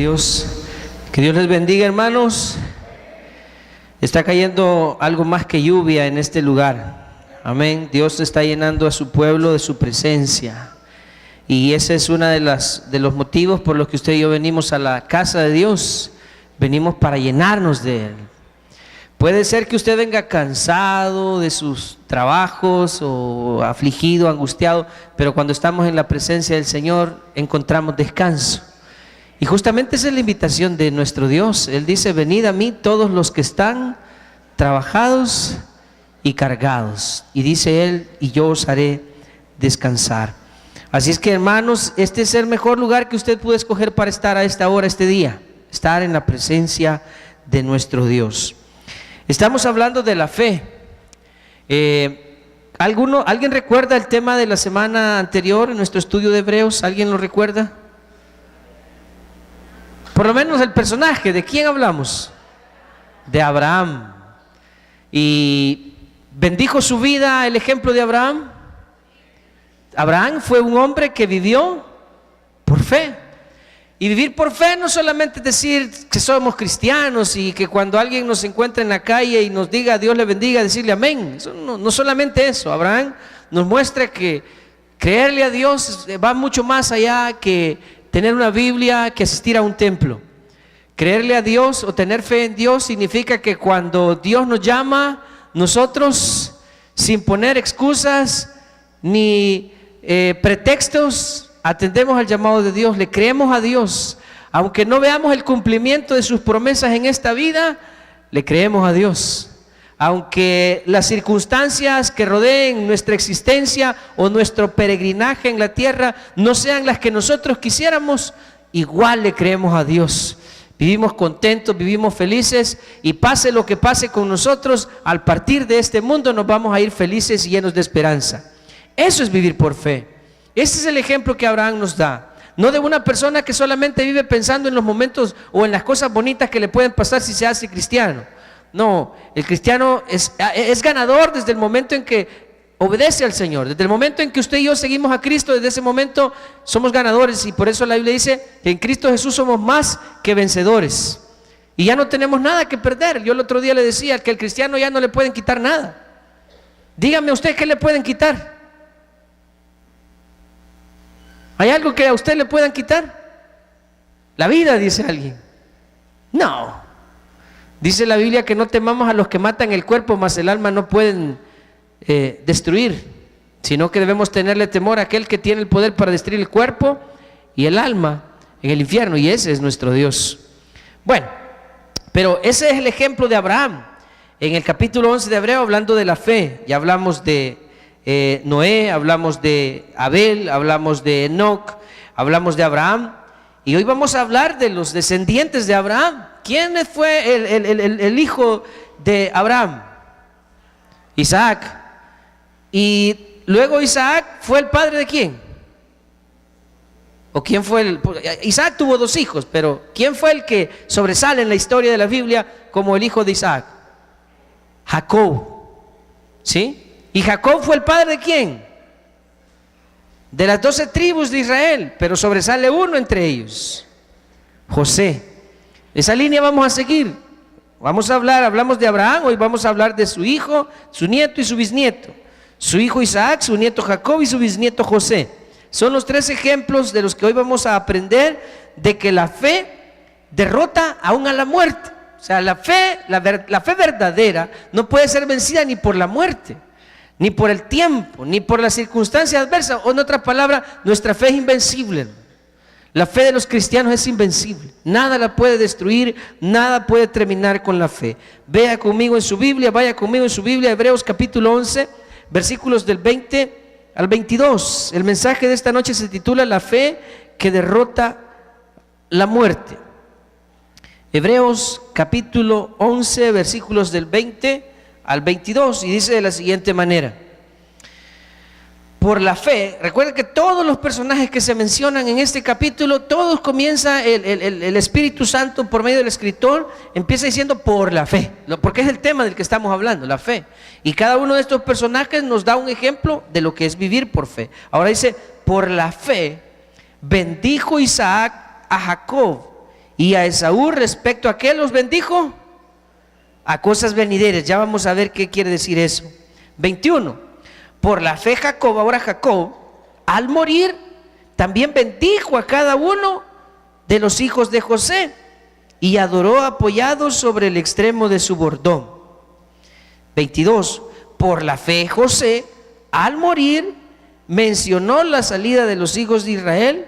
Dios. Que Dios les bendiga, hermanos. Está cayendo algo más que lluvia en este lugar. Amén. Dios está llenando a su pueblo de su presencia. Y ese es uno de los motivos por los que usted y yo venimos a la casa de Dios. Venimos para llenarnos de Él. Puede ser que usted venga cansado de sus trabajos o afligido, angustiado, pero cuando estamos en la presencia del Señor encontramos descanso. Y justamente esa es la invitación de nuestro Dios. Él dice: venid a mí todos los que están trabajados y cargados. Y dice Él: y yo os haré descansar. Así es que, hermanos, este es el mejor lugar que usted puede escoger para estar a esta hora, este día. Estar en la presencia de nuestro Dios. Estamos hablando de la fe. ¿Alguien recuerda el tema de la semana anterior en nuestro estudio de Hebreos? ¿Alguien lo recuerda? Por lo menos el personaje. ¿De quién hablamos? De Abraham. ¿Y bendijo su vida el ejemplo de Abraham? Abraham fue un hombre que vivió por fe. Y vivir por fe no solamente es decir que somos cristianos y que cuando alguien nos encuentra en la calle y nos diga Dios le bendiga, decirle amén. No solamente eso. Abraham nos muestra que creerle a Dios va mucho más allá que tener una Biblia, que asistir a un templo. Creerle a Dios o tener fe en Dios significa que cuando Dios nos llama, nosotros, sin poner excusas ni pretextos, atendemos al llamado de Dios, le creemos a Dios. Aunque no veamos el cumplimiento de sus promesas en esta vida, le creemos a Dios. Aunque las circunstancias que rodeen nuestra existencia o nuestro peregrinaje en la tierra no sean las que nosotros quisiéramos, igual le creemos a Dios. Vivimos contentos, vivimos felices, y pase lo que pase con nosotros, al partir de este mundo nos vamos a ir felices y llenos de esperanza. Eso es vivir por fe. Ese es el ejemplo que Abraham nos da. No de una persona que solamente vive pensando en los momentos o en las cosas bonitas que le pueden pasar si se hace cristiano. No, el cristiano es ganador desde el momento en que obedece al Señor. Desde el momento en que usted y yo seguimos a Cristo, desde ese momento somos ganadores. Y por eso la Biblia dice que en Cristo Jesús somos más que vencedores. Y ya no tenemos nada que perder. Yo el otro día le decía que al cristiano ya no le pueden quitar nada. Dígame usted, ¿qué le pueden quitar? ¿Hay algo que a usted le puedan quitar? La vida, dice alguien. No. Dice la Biblia que no temamos a los que matan el cuerpo, mas el alma no pueden destruir, sino que debemos tenerle temor a aquel que tiene el poder para destruir el cuerpo y el alma en el infierno, y ese es nuestro Dios. Bueno, pero ese es el ejemplo de Abraham. En el capítulo 11 de Hebreo, hablando de la fe, ya hablamos de Noé, hablamos de Abel, hablamos de Enoc, hablamos de Abraham, y hoy vamos a hablar de los descendientes de Abraham. ¿Quién fue el hijo de Abraham? Isaac. Y luego Isaac fue el padre de ¿quién? ¿O quién fue Isaac tuvo dos hijos, pero ¿quién fue el que sobresale en la historia de la Biblia como el hijo de Isaac? Jacob. ¿Sí? ¿Y Jacob fue el padre de quién? De las 12 tribus de Israel, pero sobresale uno entre ellos, José. Esa línea vamos a seguir. Hablamos de Abraham, hoy vamos a hablar de su hijo, su nieto y su bisnieto. Su hijo Isaac, su nieto Jacob y su bisnieto José. Son los tres ejemplos de los que hoy vamos a aprender de que la fe derrota aún a la muerte. O sea, la fe verdadera no puede ser vencida ni por la muerte, ni por el tiempo, ni por las circunstancias adversas. O en otras palabras, nuestra fe es invencible. La fe de los cristianos es invencible. Nada la puede destruir, nada puede terminar con la fe. Vaya conmigo en su Biblia, Hebreos capítulo 11, versículos del 20 al 22. El mensaje de esta noche se titula La fe que derrota la muerte. Hebreos capítulo 11, versículos del 20 al 22, y dice de la siguiente manera: por la fe. Recuerda que todos los personajes que se mencionan en este capítulo, todos comienza el Espíritu Santo por medio del escritor, empieza diciendo por la fe, porque es el tema del que estamos hablando, la fe. Y cada uno de estos personajes nos da un ejemplo de lo que es vivir por fe. Ahora dice, por la fe bendijo Isaac a Jacob Y a Esaú, respecto a qué los bendijo, a cosas venideras. Ya vamos a ver qué quiere decir eso. 21. Por la fe Jacob, ahora Jacob, al morir, también bendijo a cada uno de los hijos de José y adoró apoyado sobre el extremo de su bordón. 22. Por la fe José, al morir, mencionó la salida de los hijos de Israel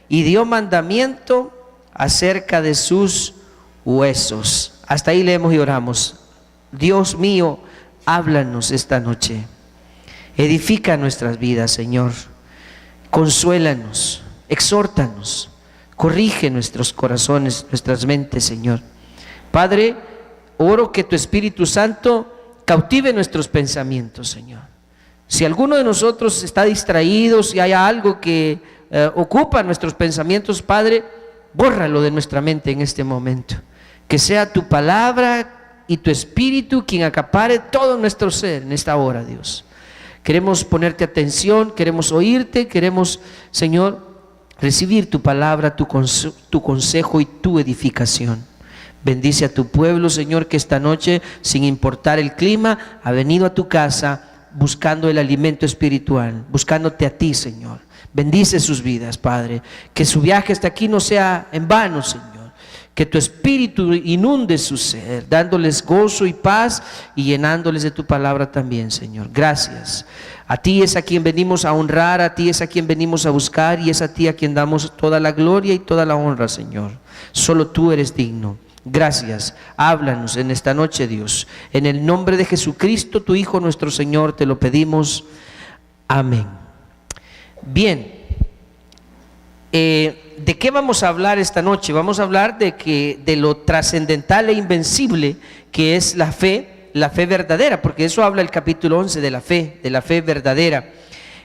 y dio mandamiento acerca de sus huesos. Hasta ahí leemos y oramos. Dios mío, háblanos esta noche. Edifica nuestras vidas, Señor. Consuélanos, exhórtanos, corrige nuestros corazones, nuestras mentes, Señor. Padre, oro que tu Espíritu Santo cautive nuestros pensamientos, Señor. Si alguno de nosotros está distraído, si hay algo que ocupa nuestros pensamientos, Padre, bórralo de nuestra mente en este momento. Que sea tu palabra y tu Espíritu quien acapare todo nuestro ser en esta hora, Dios. Queremos ponerte atención, queremos oírte, queremos, Señor, recibir tu palabra, tu consejo y tu edificación. Bendice a tu pueblo, Señor, que esta noche, sin importar el clima, ha venido a tu casa buscando el alimento espiritual, buscándote a ti, Señor. Bendice sus vidas, Padre. Que su viaje hasta aquí no sea en vano, Señor. Que tu Espíritu inunde su ser, dándoles gozo y paz y llenándoles de tu palabra también, Señor. Gracias. A ti es a quien venimos a honrar, a ti es a quien venimos a buscar y es a ti a quien damos toda la gloria y toda la honra, Señor. Solo tú eres digno. Gracias. Háblanos en esta noche, Dios. En el nombre de Jesucristo, tu Hijo, nuestro Señor, te lo pedimos. Amén. Bien. ¿De qué vamos a hablar esta noche? Vamos a hablar de lo trascendental e invencible que es la fe verdadera, porque eso habla el capítulo 11 de la fe verdadera.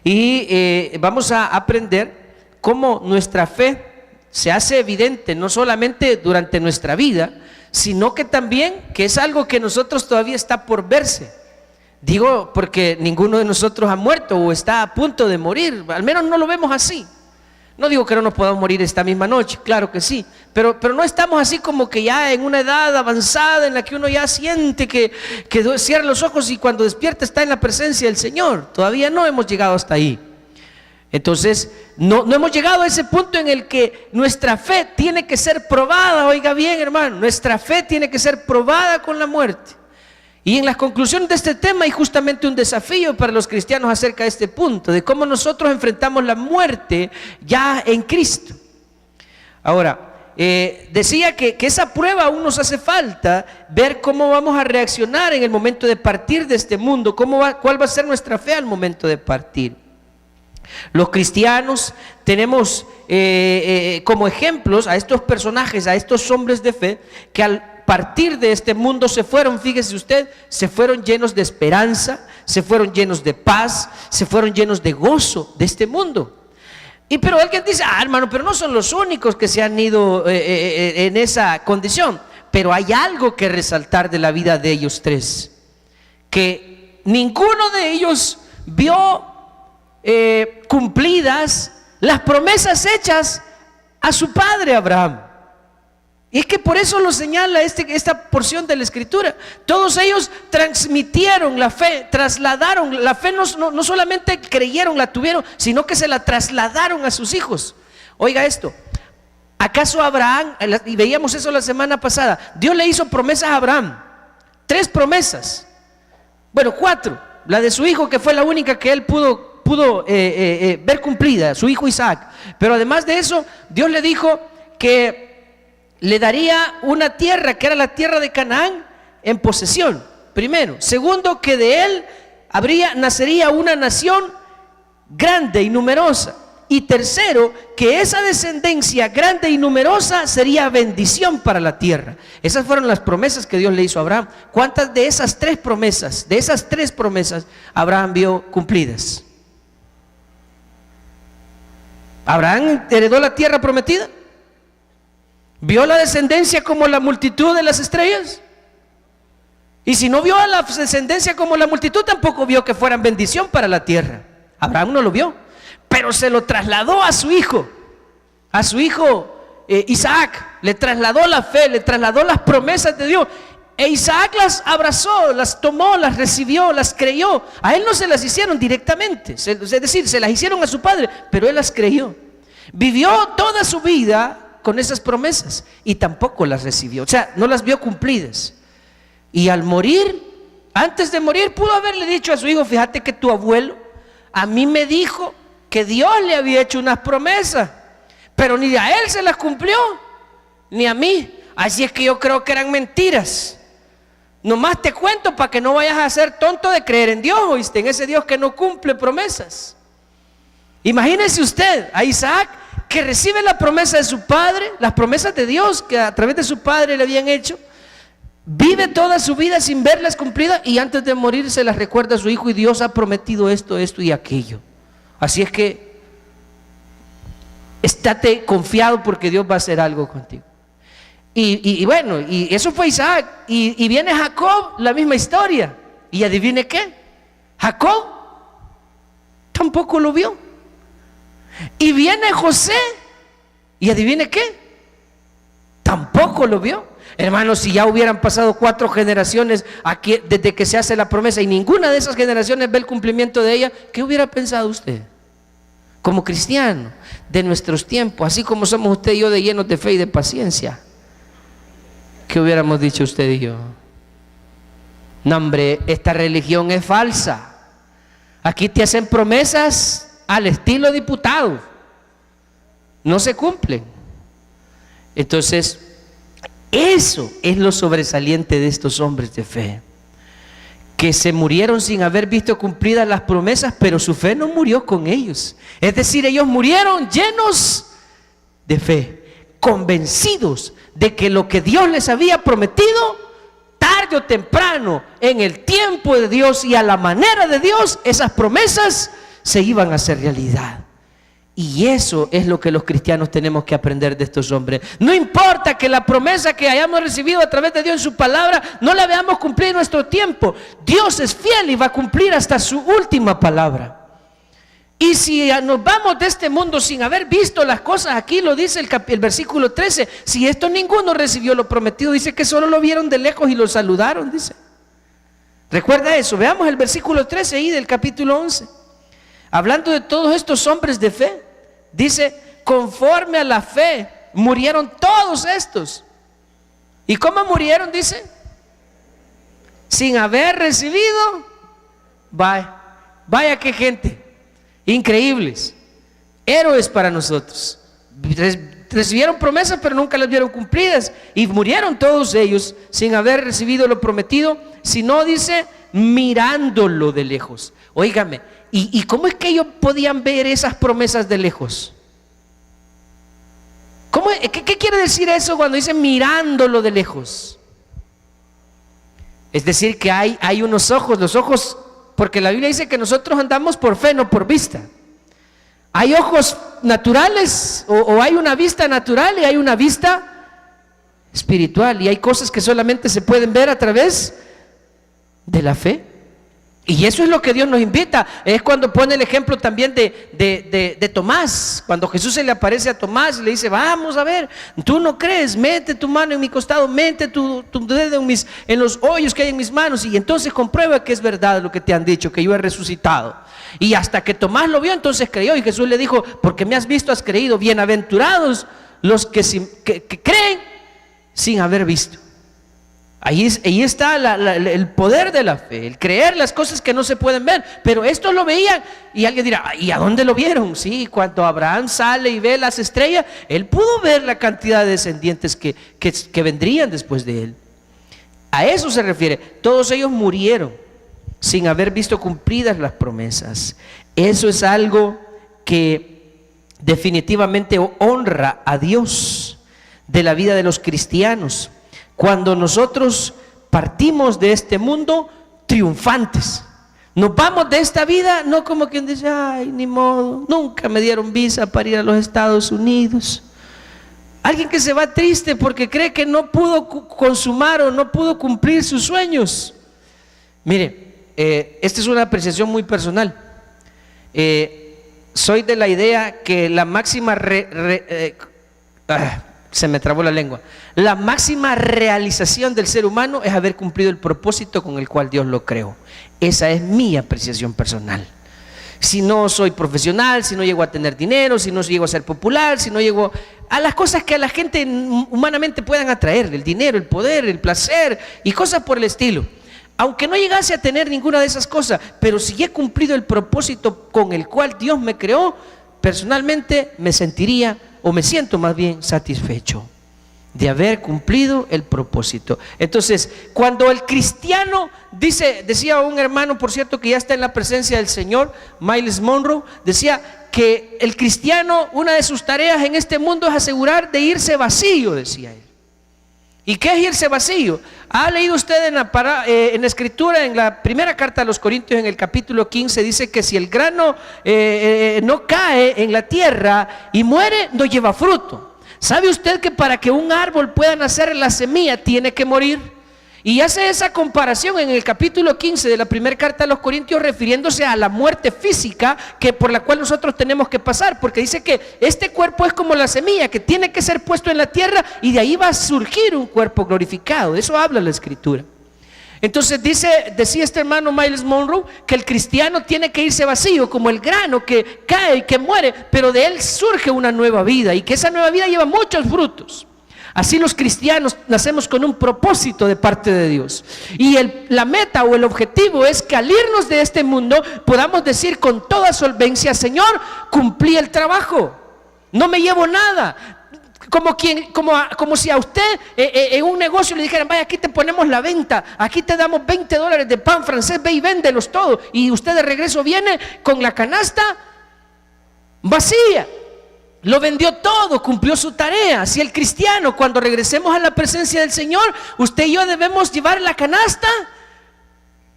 Y vamos a aprender cómo nuestra fe se hace evidente no solamente durante nuestra vida, sino que también que es algo que nosotros todavía está por verse. Digo porque ninguno de nosotros ha muerto o está a punto de morir, al menos no lo vemos así. No digo que no nos podamos morir esta misma noche, claro que sí, pero no estamos así como que ya en una edad avanzada en la que uno ya siente que cierra los ojos y cuando despierta está en la presencia del Señor. Todavía no hemos llegado hasta ahí. Entonces, no hemos llegado a ese punto en el que nuestra fe tiene que ser probada. Oiga bien, hermano, nuestra fe tiene que ser probada con la muerte. Y en las conclusiones de este tema hay justamente un desafío para los cristianos acerca de este punto, de cómo nosotros enfrentamos la muerte ya en Cristo. Ahora, decía que esa prueba aún nos hace falta, ver cómo vamos a reaccionar en el momento de partir de este mundo, cuál va a ser nuestra fe al momento de partir. Los cristianos tenemos como ejemplos a estos personajes, a estos hombres de fe que al partir de este mundo se fueron, fíjese usted, se fueron llenos de esperanza, se fueron llenos de paz, se fueron llenos de gozo de este mundo. Pero alguien dice, hermano, pero no son los únicos que se han ido en esa condición. Pero hay algo que resaltar de la vida de ellos tres, que ninguno de ellos vio cumplidas las promesas hechas a su padre Abraham. Y es que por eso lo señala esta porción de la Escritura. Todos ellos transmitieron la fe, trasladaron la fe, no solamente creyeron, la tuvieron, sino que se la trasladaron a sus hijos. Oiga esto, ¿acaso Abraham, y veíamos eso la semana pasada, Dios le hizo promesas a Abraham? 3 promesas, bueno 4, la de su hijo que fue la única que él pudo ver cumplida, su hijo Isaac. Pero además de eso, Dios le dijo que le daría una tierra que era la tierra de Canaán en posesión, primero. Segundo, que de él nacería una nación grande y numerosa. Y tercero, que esa descendencia grande y numerosa sería bendición para la tierra. Esas fueron las promesas que Dios le hizo a Abraham. ¿Cuántas de esas 3 promesas, Abraham vio cumplidas? ¿Abraham heredó la tierra prometida? ¿Vio la descendencia como la multitud de las estrellas? Y si no vio a la descendencia como la multitud, tampoco vio que fueran bendición para la tierra. Abraham no lo vio, pero se lo trasladó a su hijo Isaac, le trasladó la fe, le trasladó las promesas de Dios. E Isaac las abrazó, las tomó, las recibió, las creyó. A él no se las hicieron directamente, es decir, se las hicieron a su padre, pero él las creyó. Vivió toda su vida con esas promesas y tampoco las recibió, o sea, no las vio cumplidas. Y al morir, antes de morir, pudo haberle dicho a su hijo: fíjate que tu abuelo a mí me dijo que Dios le había hecho unas promesas, pero ni a él se las cumplió, ni a mí. Así es que yo creo que eran mentiras. Nomás te cuento para que no vayas a ser tonto de creer en Dios, ¿oíste? En ese Dios que no cumple promesas. Imagínese usted a Isaac, que recibe la promesa de su padre, las promesas de Dios que a través de su padre le habían hecho. Vive toda su vida sin verlas cumplidas y antes de morir se las recuerda a su hijo: y Dios ha prometido esto, esto y aquello. Así es que estate confiado porque Dios va a hacer algo contigo. Y bueno, y eso fue Isaac. Y viene Jacob, la misma historia. Y adivine qué, Jacob tampoco lo vio. Y viene José, y adivine qué, tampoco lo vio. Hermanos, si ya hubieran pasado 4 generaciones aquí, desde que se hace la promesa, y ninguna de esas generaciones ve el cumplimiento de ella, ¿qué hubiera pensado usted? Como cristiano de nuestros tiempos, así como somos usted y yo, de llenos de fe y de paciencia, ¿qué hubiéramos dicho usted y yo? No, hombre, esta religión es falsa. Aquí te hacen promesas al estilo diputado, no se cumplen. Entonces, eso es lo sobresaliente de estos hombres de fe, que se murieron sin haber visto cumplidas las promesas, pero su fe no murió con ellos. Es decir, ellos murieron llenos de fe, convencidos de que lo que Dios les había prometido, tarde o temprano, en el tiempo de Dios y a la manera de Dios, esas promesas se iban a hacer realidad. Y eso es lo que los cristianos tenemos que aprender de estos hombres. No importa que la promesa que hayamos recibido a través de Dios en su palabra no la veamos cumplir en nuestro tiempo. Dios es fiel y va a cumplir hasta su última palabra. Y si nos vamos de este mundo sin haber visto las cosas, aquí lo dice el versículo 13, si esto ninguno recibió lo prometido, dice que solo lo vieron de lejos y lo saludaron, dice. Recuerda eso, veamos el versículo 13 ahí del capítulo 11. Hablando de todos estos hombres de fe, dice: conforme a la fe murieron todos estos. ¿Y cómo murieron? Dice: sin haber recibido. Vaya qué gente, increíbles, héroes para nosotros. Recibieron promesas pero nunca las vieron cumplidas, y murieron todos ellos sin haber recibido lo prometido, sino, dice, mirándolo de lejos. Óigame, ¿y cómo es que ellos podían ver esas promesas de lejos? ¿Qué quiere decir eso cuando dice mirándolo de lejos? Es decir, que hay unos ojos, los ojos, porque la Biblia dice que nosotros andamos por fe, no por vista. Hay ojos naturales, o hay una vista natural y hay una vista espiritual, y hay cosas que solamente se pueden ver a través de la fe. Y eso es lo que Dios nos invita. Es cuando pone el ejemplo también de Tomás. Cuando Jesús se le aparece a Tomás y le dice: vamos a ver, tú no crees, mete tu mano en mi costado, mete tu dedo en los hoyos que hay en mis manos, y entonces comprueba que es verdad lo que te han dicho, que yo he resucitado. Y hasta que Tomás lo vio, entonces creyó, y Jesús le dijo: porque me has visto, has creído. Bienaventurados los que creen sin haber visto. Ahí está el poder de la fe, el creer las cosas que no se pueden ver. Pero estos lo veían, y alguien dirá: ¿y a dónde lo vieron? Sí, cuando Abraham sale y ve las estrellas, él pudo ver la cantidad de descendientes que vendrían después de él. A eso se refiere. Todos ellos murieron sin haber visto cumplidas las promesas. Eso es algo que definitivamente honra a Dios de la vida de los cristianos. Cuando nosotros partimos de este mundo triunfantes, nos vamos de esta vida no como quien dice: ay, ni modo, nunca me dieron visa para ir a los Estados Unidos. Alguien que se va triste porque cree que no pudo consumar o no pudo cumplir sus sueños. Mire, esta es una apreciación muy personal. Soy de la idea que la máxima se me trabó la lengua. La máxima realización del ser humano es haber cumplido el propósito con el cual Dios lo creó. Esa es mi apreciación personal. Si no soy profesional, si no llego a tener dinero, si no llego a ser popular, si no llego a las cosas que a la gente humanamente puedan atraer, el dinero, el poder, el placer y cosas por el estilo. Aunque no llegase a tener ninguna de esas cosas, pero si he cumplido el propósito con el cual Dios me creó, personalmente me sentiría, o me siento más bien satisfecho de haber cumplido el propósito. Entonces, cuando el cristiano decía un hermano, por cierto, que ya está en la presencia del Señor, Myles Monroe, decía que el cristiano, una de sus tareas en este mundo es asegurar de irse vacío, decía él. ¿Y qué es irse vacío? ¿Ha leído usted en la escritura, en la primera carta a los Corintios, en el capítulo 15, dice que si el grano no cae en la tierra y muere, no lleva fruto? ¿Sabe usted que para que un árbol pueda nacer la semilla tiene que morir? Y hace esa comparación en el capítulo 15 de la primera carta a los Corintios, refiriéndose a la muerte física por la cual nosotros tenemos que pasar, porque dice que este cuerpo es como la semilla que tiene que ser puesto en la tierra y de ahí va a surgir un cuerpo glorificado. De eso habla la escritura. Entonces decía este hermano Myles Monroe que el cristiano tiene que irse vacío como el grano que cae y que muere, pero de él surge una nueva vida y que esa nueva vida lleva muchos frutos. Así los cristianos nacemos con un propósito de parte de Dios. Y la meta o el objetivo es que al irnos de este mundo podamos decir con toda solvencia: Señor, cumplí el trabajo, no me llevo nada. Como si a usted en un negocio le dijeran: vaya, aquí te ponemos la venta, aquí te damos $20 de pan francés, ve y véndelos todo. Y usted de regreso viene con la canasta vacía. Lo vendió todo, cumplió su tarea. Si el cristiano, cuando regresemos a la presencia del Señor, usted y yo debemos llevar la canasta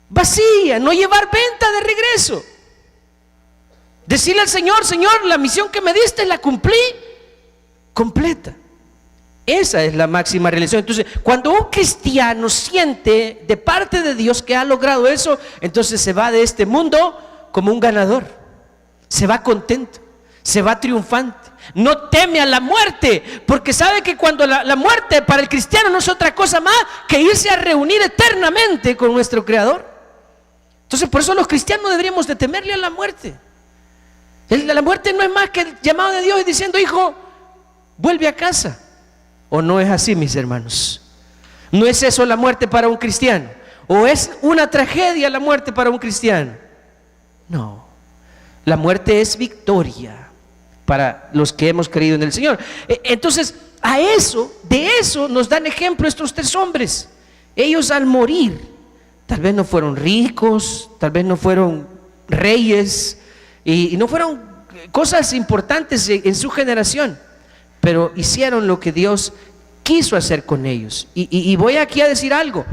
vacía, no llevar venta de regreso. Decirle al Señor: Señor, la misión que me diste la cumplí completa. Esa es la máxima realización. Entonces, cuando un cristiano siente de parte de Dios que ha logrado eso, entonces se va de este mundo como un ganador, se va contento, se va triunfante. No teme a la muerte, porque sabe que cuando la muerte para el cristiano no es otra cosa más que irse a reunir eternamente con nuestro Creador. Entonces, por eso los cristianos deberíamos de temerle a la muerte. La muerte no es más que el llamado de Dios diciendo: hijo, vuelve a casa. ¿O no es así, mis hermanos? ¿No es eso la muerte para un cristiano? ¿O es una tragedia la muerte para un cristiano? No, la muerte es victoria para los que hemos creído en el Señor. Entonces, de eso nos dan ejemplo estos tres hombres. Ellos al morir, tal vez no fueron ricos, tal vez no fueron reyes, y no fueron cosas importantes en su generación, pero hicieron lo que Dios quiso hacer con ellos. Y voy aquí a decir algo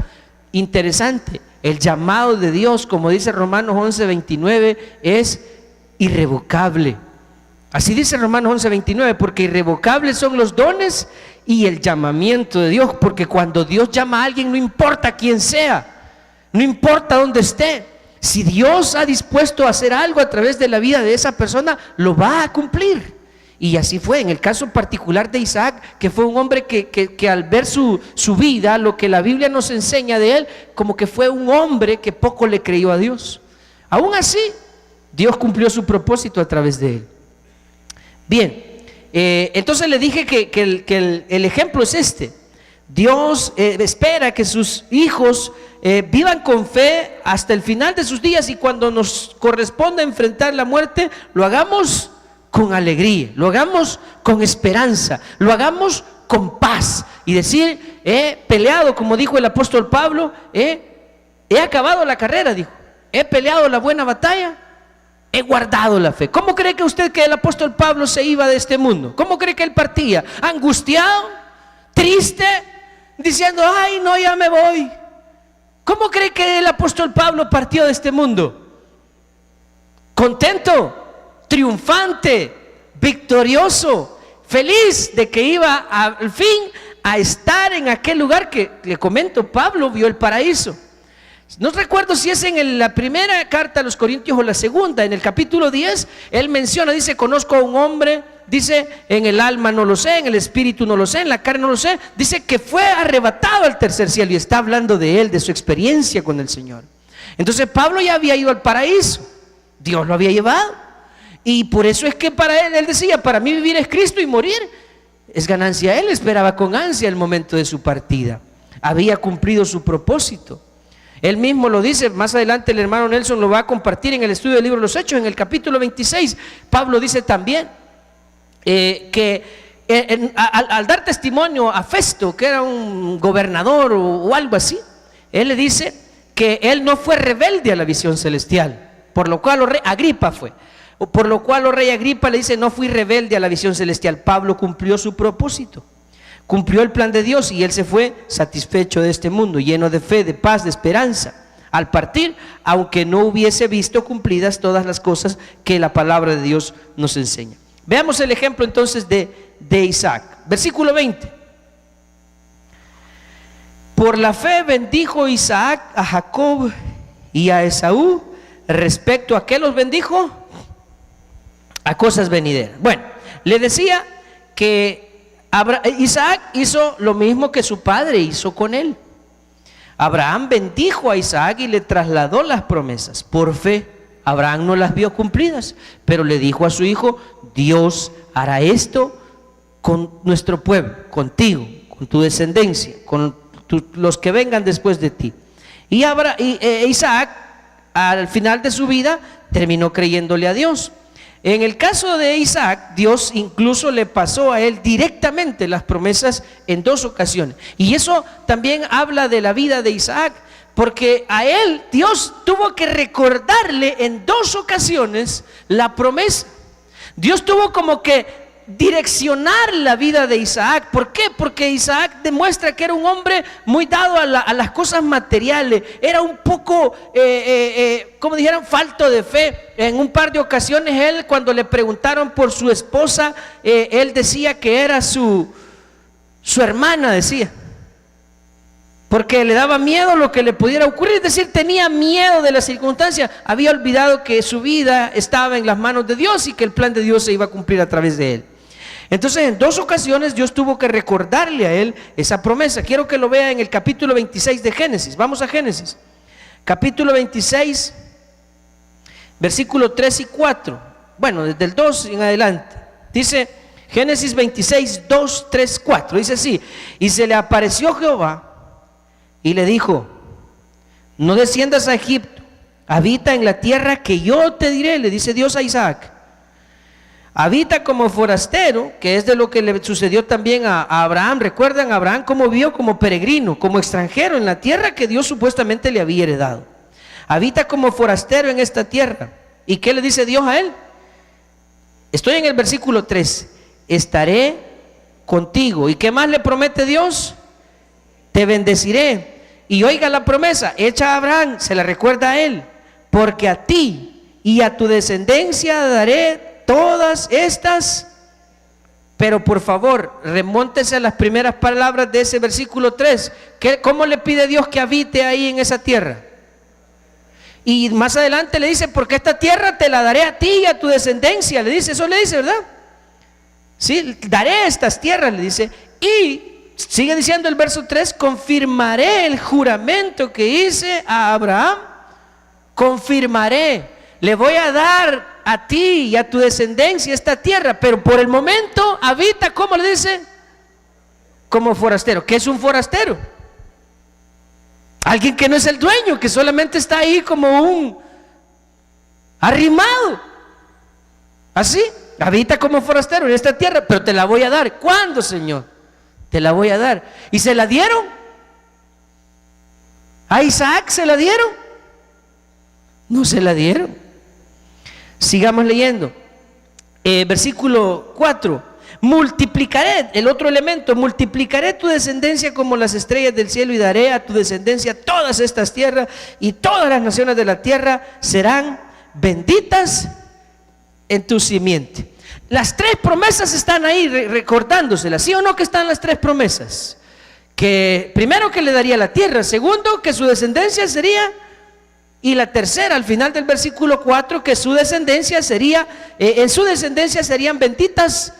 interesante. El llamado de Dios, como dice Romanos 11:29, es irrevocable. Así dice Romanos 11:29, porque irrevocables son los dones y el llamamiento de Dios. Porque cuando Dios llama a alguien, no importa quién sea, no importa dónde esté, si Dios ha dispuesto a hacer algo a través de la vida de esa persona, lo va a cumplir. Y así fue en el caso particular de Isaac, que fue un hombre que al ver su vida, lo que la Biblia nos enseña de él, como que fue un hombre que poco le creyó a Dios. Aún así, Dios cumplió su propósito a través de él. Bien, entonces le dije que el ejemplo es este. Dios espera que sus hijos vivan con fe hasta el final de sus días, y cuando nos corresponda enfrentar la muerte, lo hagamos con alegría, lo hagamos con esperanza, lo hagamos con paz, y decir: he peleado, como dijo el apóstol Pablo, he acabado la carrera, dijo, he peleado la buena batalla, he guardado la fe. ¿Cómo cree que usted que el apóstol Pablo se iba de este mundo? ¿Cómo cree que él partía? ¿Angustiado? ¿Triste? Diciendo: ay, no, ya me voy. ¿Cómo cree que el apóstol Pablo partió de este mundo? Contento, triunfante, victorioso, feliz de que iba al fin a estar en aquel lugar que, le comento, Pablo vio el paraíso. No recuerdo si es en la primera carta a los Corintios o la segunda. En el capítulo 10 él menciona, dice: conozco a un hombre dice, en el alma no lo sé, en el espíritu no lo sé, en la carne no lo sé. Dice que fue arrebatado al tercer cielo y está hablando de él, de su experiencia con el Señor. Entonces Pablo ya había ido al paraíso, Dios lo había llevado. Y por eso es que para él decía, para mí vivir es Cristo y morir es ganancia. Él esperaba con ansia el momento de su partida. Había cumplido su propósito. Él mismo lo dice, más adelante el hermano Nelson lo va a compartir en el estudio del libro de los Hechos, en el capítulo 26. Pablo dice también al dar testimonio a Festo, que era un gobernador o algo así, él le dice que él no fue rebelde a la visión celestial, por lo cual Agripa fue. Por lo cual, rey Agripa le dice, no fui rebelde a la visión celestial. Pablo cumplió su propósito, cumplió el plan de Dios y él se fue satisfecho de este mundo, lleno de fe, de paz, de esperanza, al partir, aunque no hubiese visto cumplidas todas las cosas que la palabra de Dios nos enseña. Veamos el ejemplo entonces de Isaac. Versículo 20. Por la fe bendijo Isaac a Jacob y a Esaú. Respecto a qué los bendijo, a cosas venideras. Bueno, le decía que Isaac hizo lo mismo que su padre hizo con él. Abraham bendijo a Isaac y le trasladó las promesas. Por fe, Abraham no las vio cumplidas, pero le dijo a su hijo, Dios hará esto con nuestro pueblo, contigo, con tu descendencia, con los que vengan después de ti. Y Isaac, al final de su vida, terminó creyéndole a Dios. En el caso de Isaac, Dios incluso le pasó a él directamente las promesas en 2 ocasiones. Y eso también habla de la vida de Isaac, porque a él Dios tuvo que recordarle en 2 ocasiones la promesa. Dios tuvo como que direccionar la vida de Isaac. ¿Por qué? Porque Isaac demuestra que era un hombre muy dado a las cosas materiales. Era un poco, como dijeron, falto de fe. En un par de ocasiones él, cuando le preguntaron por su esposa, él decía que era su hermana, decía, porque le daba miedo lo que le pudiera ocurrir. Es decir, tenía miedo de las circunstancias. Había olvidado que su vida estaba en las manos de Dios y que el plan de Dios se iba a cumplir a través de él. Entonces, en 2 ocasiones Dios tuvo que recordarle a él esa promesa. Quiero que lo vea en el capítulo 26 de Génesis. Vamos a Génesis, capítulo 26, versículo 3 y 4. Bueno, desde el 2 en adelante. Dice Génesis 26, 2, 3, 4. Dice así: y se le apareció Jehová y le dijo, no desciendas a Egipto, habita en la tierra que yo te diré. Le dice Dios a Isaac, habita como forastero, que es de lo que le sucedió también a Abraham. ¿Recuerdan a Abraham cómo vivió? Como peregrino, como extranjero en la tierra que Dios supuestamente le había heredado. Habita como forastero en esta tierra. ¿Y qué le dice Dios a él? Estoy en el versículo 3. Estaré contigo. ¿Y qué más le promete Dios? Te bendeciré. Y oiga la promesa hecha a Abraham, se la recuerda a él, porque a ti y a tu descendencia daré todas estas. Pero por favor, remóntese a las primeras palabras de ese versículo 3. ¿Cómo le pide Dios que habite ahí en esa tierra? Y más adelante le dice, porque esta tierra te la daré a ti y a tu descendencia. Le dice, eso le dice, ¿verdad? Sí, daré estas tierras, le dice. Y sigue diciendo el verso 3, confirmaré el juramento que hice a Abraham. Confirmaré, le voy a dar a ti y a tu descendencia esta tierra, pero por el momento habita, ¿cómo le dice? Como forastero. ¿Qué es un forastero? Alguien que no es el dueño, que solamente está ahí como un arrimado. Así, habita como forastero en esta tierra, pero te la voy a dar. ¿Cuándo, Señor? Te la voy a dar. ¿Y se la dieron? ¿A Isaac se la dieron? No se la dieron. Sigamos leyendo. Versículo 4. Multiplicaré, el otro elemento, multiplicaré tu descendencia como las estrellas del cielo y daré a tu descendencia todas estas tierras y todas las naciones de la tierra serán benditas en tu simiente. Las 3 promesas están ahí recordándoselas, ¿sí o no que están las 3 promesas? Que primero que le daría la tierra, segundo que su descendencia sería Y la tercera, al final del versículo 4, que su descendencia sería, en su descendencia serían benditas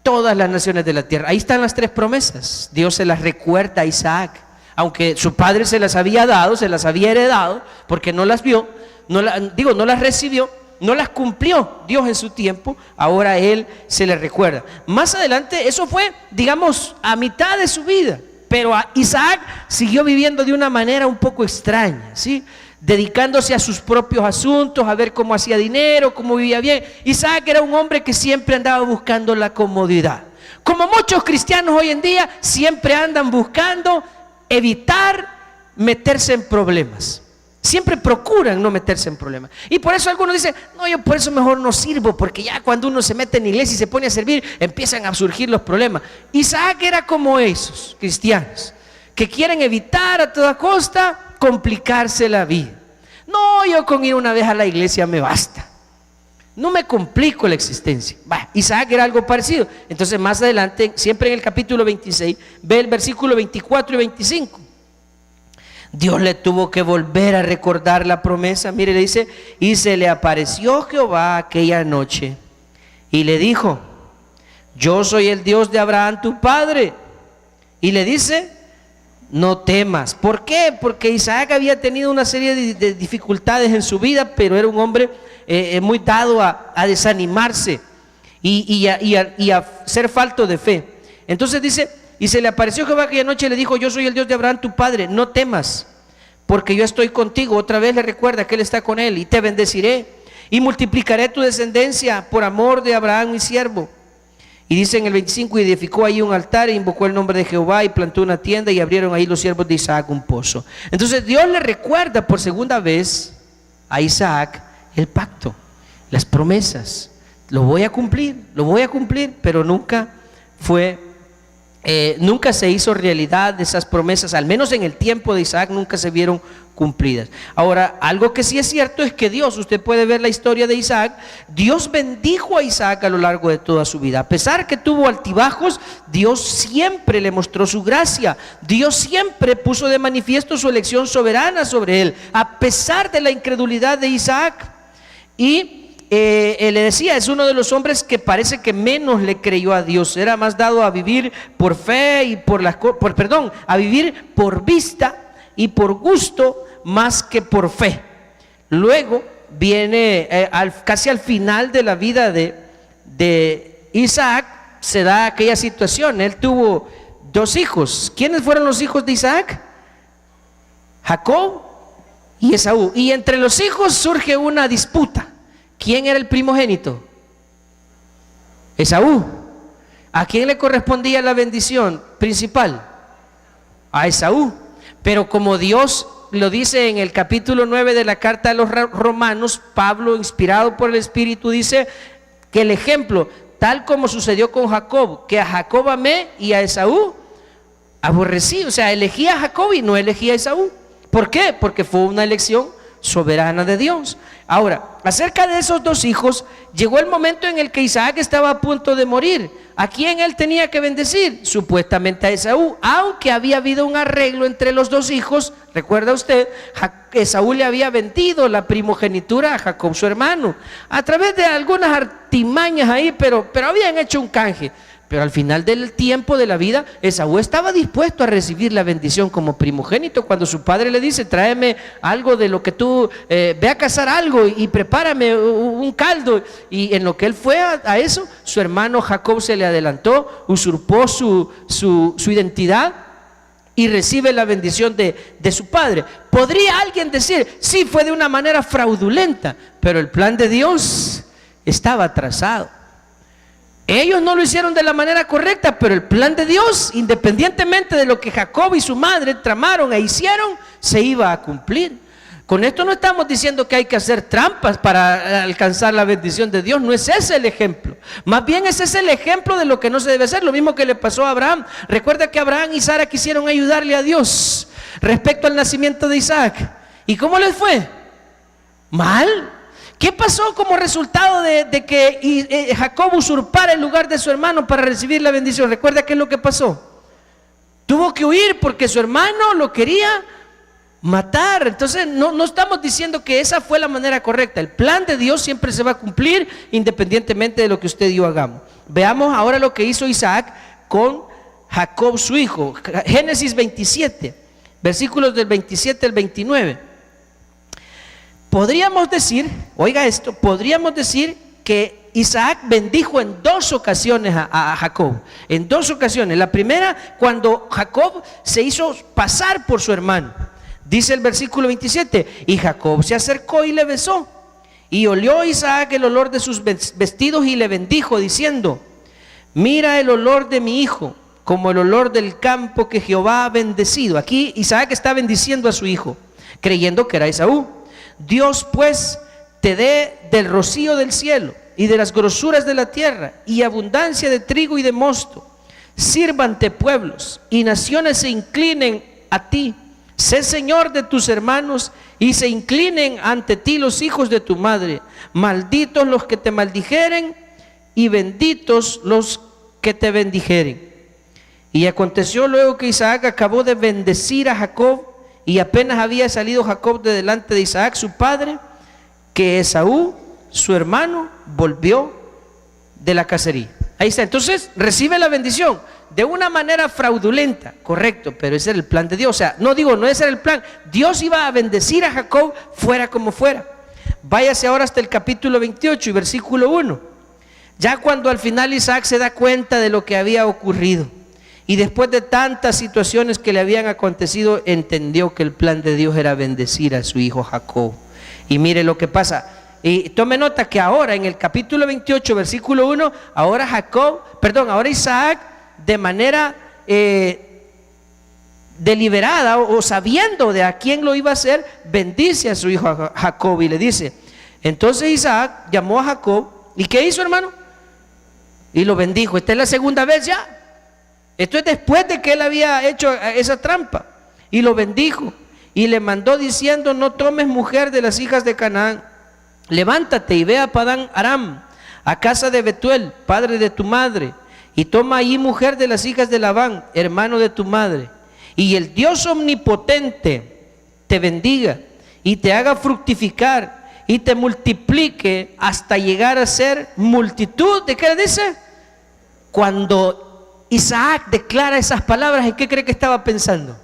todas las naciones de la tierra. Ahí están las tres promesas. Dios se las recuerda a Isaac, aunque su padre se las había dado, se las había heredado, porque no las vio, no las recibió, no las cumplió Dios en su tiempo. Ahora él se les recuerda. Más adelante, eso fue, digamos, a mitad de su vida, pero Isaac siguió viviendo de una manera un poco extraña, ¿sí? Dedicándose a sus propios asuntos, a ver cómo hacía dinero, cómo vivía bien. Isaac era un hombre que siempre andaba buscando la comodidad. Como muchos cristianos hoy en día, siempre andan buscando evitar meterse en problemas. Siempre procuran no meterse en problemas. Y por eso algunos dicen, no, yo por eso mejor no sirvo, porque ya cuando uno se mete en la iglesia y se pone a servir, empiezan a surgir los problemas. Isaac era como esos cristianos que quieren evitar a toda costa complicarse la vida. No, yo con ir una vez a la iglesia me basta, no me complico la existencia. Isaac era algo parecido. Entonces más adelante, siempre en el capítulo 26, ve el versículo 24 y 25. Dios le tuvo que volver a recordar la promesa. Mire, le dice, y se le apareció Jehová aquella noche y le dijo, yo soy el Dios de Abraham tu padre. Y le dice, no temas. ¿Por qué? Porque Isaac había tenido una serie de dificultades en su vida, pero era un hombre muy dado a desanimarse y a ser falto de fe. Entonces dice, y se le apareció Jehová aquella noche y le dijo, yo soy el Dios de Abraham tu padre, no temas, porque yo estoy contigo. Otra vez le recuerda que él está con él, y te bendeciré y multiplicaré tu descendencia por amor de Abraham mi siervo. Y dice en el 25, y edificó ahí un altar e invocó el nombre de Jehová y plantó una tienda y abrieron ahí los siervos de Isaac un pozo. Entonces Dios le recuerda por segunda vez a Isaac el pacto, las promesas. Lo voy a cumplir, pero nunca se hizo realidad esas promesas, al menos en el tiempo de Isaac nunca se vieron cumplidas. Ahora, algo que sí es cierto es que Dios, usted puede ver la historia de Isaac, Dios bendijo a Isaac a lo largo de toda su vida. A pesar que tuvo altibajos, Dios siempre le mostró su gracia, Dios siempre puso de manifiesto su elección soberana sobre él, a pesar de la incredulidad de Isaac. Y le decía, es uno de los hombres que parece que menos le creyó a Dios, era más dado a vivir por fe y a vivir por vista y por gusto más que por fe. Luego viene casi al final de la vida de Isaac, se da aquella situación. Él tuvo dos hijos. ¿Quiénes fueron los hijos de Isaac? Jacob y Esaú. Y entre los hijos surge una disputa. ¿Quién era el primogénito? Esaú. ¿A quién le correspondía la bendición principal? A Esaú. Pero como Dios lo dice en el capítulo 9 de la carta a los romanos, Pablo, inspirado por el Espíritu, dice que el ejemplo, tal como sucedió con Jacob, que a Jacob amé y a Esaú aborrecí. O sea, elegí a Jacob y no elegí a Esaú. ¿Por qué? Porque fue una elección soberana de Dios. Ahora, acerca de esos dos hijos, llegó el momento en el que Isaac estaba a punto de morir. ¿A quién él tenía que bendecir? Supuestamente a Esaú, aunque había habido un arreglo entre los dos hijos. Recuerda usted, Esaú le había vendido la primogenitura a Jacob su hermano, a través de algunas artimañas ahí, pero habían hecho un canje. Pero al final del tiempo de la vida, Esaú estaba dispuesto a recibir la bendición como primogénito. Cuando su padre le dice, tráeme algo de lo que tú, ve a cazar algo y prepárame un caldo. Y en lo que él fue a eso, su hermano Jacob se le adelantó, usurpó su identidad y recibe la bendición de su padre. ¿Podría alguien decir, sí, fue de una manera fraudulenta, pero el plan de Dios estaba trazado? Ellos no lo hicieron de la manera correcta, pero el plan de Dios, independientemente de lo que Jacob y su madre tramaron e hicieron, se iba a cumplir. Con esto no estamos diciendo que hay que hacer trampas para alcanzar la bendición de Dios. No es ese el ejemplo. Más bien ese es el ejemplo de lo que no se debe hacer. Lo mismo que le pasó a Abraham. Recuerda que Abraham y Sara quisieron ayudarle a Dios respecto al nacimiento de Isaac. ¿Y cómo les fue? Mal. ¿Qué pasó como resultado de que Jacob usurpara el lugar de su hermano para recibir la bendición? ¿Recuerda qué es lo que pasó? Tuvo que huir porque su hermano lo quería matar. Entonces no estamos diciendo que esa fue la manera correcta. El plan de Dios siempre se va a cumplir independientemente de lo que usted y yo hagamos. Veamos ahora lo que hizo Isaac con Jacob su hijo. Génesis 27, versículos del 27 al 29. Podríamos decir, oiga esto, podríamos decir que Isaac bendijo en dos ocasiones a Jacob. En dos ocasiones. La primera, cuando Jacob se hizo pasar por su hermano. Dice el versículo 27, y Jacob se acercó y le besó. Y olió Isaac el olor de sus vestidos y le bendijo, diciendo: mira el olor de mi hijo, como el olor del campo que Jehová ha bendecido. Aquí Isaac está bendiciendo a su hijo, creyendo que era Esaú. Dios pues te dé del rocío del cielo y de las grosuras de la tierra y abundancia de trigo y de mosto. Sírvante pueblos y naciones se inclinen a ti. Sé señor de tus hermanos y se inclinen ante ti los hijos de tu madre. Malditos los que te maldijeren y benditos los que te bendijeren. Y aconteció luego que Isaac acabó de bendecir a Jacob, y apenas había salido Jacob de delante de Isaac su padre, que Esaú su hermano volvió de la cacería. Ahí está. Entonces recibe la bendición de una manera fraudulenta, correcto, pero ese era el plan de Dios. O sea, no ese era el plan. Dios iba a bendecir a Jacob fuera como fuera. Váyase ahora hasta el capítulo 28 y versículo 1. Ya cuando al final Isaac se da cuenta de lo que había ocurrido, y después de tantas situaciones que le habían acontecido, entendió que el plan de Dios era bendecir a su hijo Jacob. Y mire lo que pasa. Y tome nota que ahora en el capítulo 28, versículo 1, ahora Isaac, de manera deliberada o sabiendo de a quién lo iba a hacer, bendice a su hijo Jacob y le dice. Entonces Isaac llamó a Jacob, ¿y qué hizo, hermano? Y lo bendijo. Esta es la segunda vez ya. Esto es después de que él había hecho esa trampa. Y lo bendijo y le mandó diciendo: no tomes mujer de las hijas de Canaán. Levántate y ve a Padán Aram, a casa de Betuel, padre de tu madre, y toma allí mujer de las hijas de Labán, hermano de tu madre. Y el Dios omnipotente te bendiga y te haga fructificar y te multiplique hasta llegar a ser multitud. ¿De qué dice? Cuando Isaac declara esas palabras, ¿en qué cree que estaba pensando?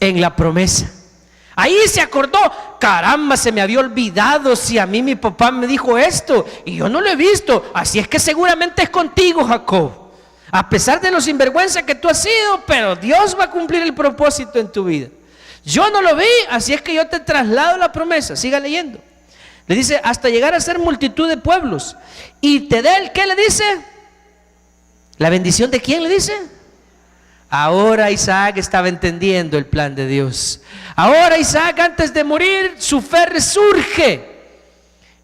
En la promesa. Ahí se acordó: caramba, se me había olvidado, si a mí mi papá me dijo esto y yo no lo he visto, así es que seguramente es contigo, Jacob, a pesar de lo sinvergüenza que tú has sido, pero Dios va a cumplir el propósito en tu vida. Yo no lo vi, así es que yo te traslado la promesa. Siga leyendo. Le dice: hasta llegar a ser multitud de pueblos, y te dé el, ¿qué le dice? ¿La bendición de quién le dice? Ahora Isaac estaba entendiendo el plan de Dios. Ahora Isaac, antes de morir, su fe resurge